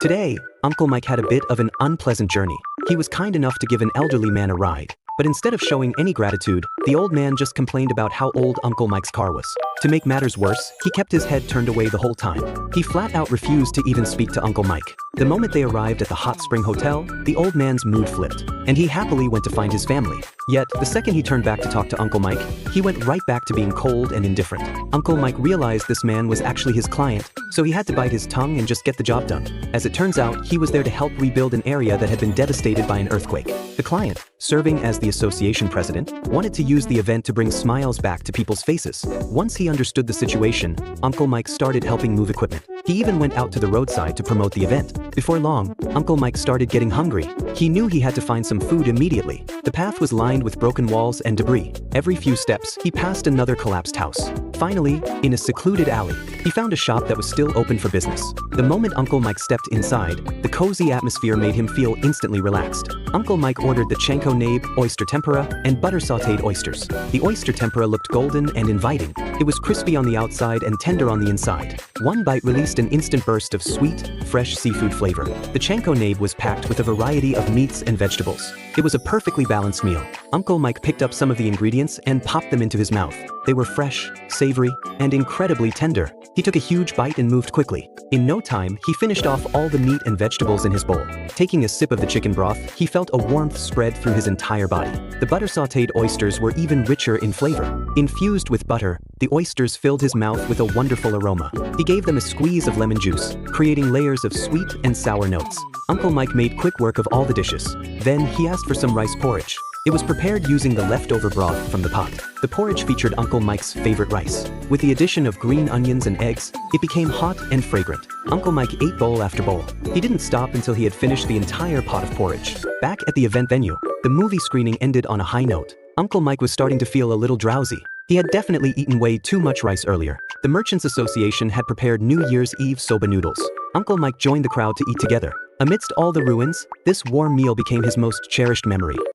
Today, Uncle Mike had a bit of an unpleasant journey. He was kind enough to give an elderly man a ride, but instead of showing any gratitude, the old man just complained about how old Uncle Mike's car was. To make matters worse, he kept his head turned away the whole time. He flat out refused to even speak to Uncle Mike. The moment they arrived at the Hot Spring Hotel, the old man's mood flipped, and he happily went to find his family. Yet, the second he turned back to talk to Uncle Mike, he went right back to being cold and indifferent. Uncle Mike realized this man was actually his client, so he had to bite his tongue and just get the job done. As it turns out, he was there to help rebuild an area that had been devastated by an earthquake. The client, serving as the association president, wanted to use the event to bring smiles back to people's faces. Once he understood the situation, Uncle Mike started helping move equipment. He even went out to the roadside to promote the event. Before long, Uncle Mike started getting hungry. He knew he had to find some food immediately. The path was lined with broken walls and debris. Every few steps, he passed another collapsed house. Finally, in a secluded alley, he found a shop that was still open for business. The moment Uncle Mike stepped inside, the cozy atmosphere made him feel instantly relaxed. Uncle Mike ordered the Chenko Nabe, oyster tempura, and butter sautéed oysters. The oyster tempura looked golden and inviting. It was crispy on the outside and tender on the inside. One bite released an instant burst of sweet, fresh seafood flavor. The Chenko Nabe was packed with a variety of meats and vegetables. It was a perfectly balanced meal. Uncle Mike picked up some of the ingredients and popped them into his mouth. They were fresh, savory, and incredibly tender. He took a huge bite and moved quickly. In no time, he finished off all the meat and vegetables in his bowl. Taking a sip of the chicken broth, he felt a warmth spread through his entire body. The butter sautéed oysters were even richer in flavor. Infused with butter, the oysters filled his mouth with a wonderful aroma. He gave them a squeeze of lemon juice, creating layers of sweet and sour notes. Uncle Mike made quick work of all the dishes. Then he asked for some rice porridge. It was prepared using the leftover broth from the pot. The porridge featured Uncle Mike's favorite rice. With the addition of green onions and eggs, it became hot and fragrant. Uncle Mike ate bowl after bowl. He didn't stop until he had finished the entire pot of porridge. Back at the event venue, the movie screening ended on a high note. Uncle Mike was starting to feel a little drowsy. He had definitely eaten way too much rice earlier. The Merchants Association had prepared New Year's Eve soba noodles. Uncle Mike joined the crowd to eat together. Amidst all the ruins, this warm meal became his most cherished memory.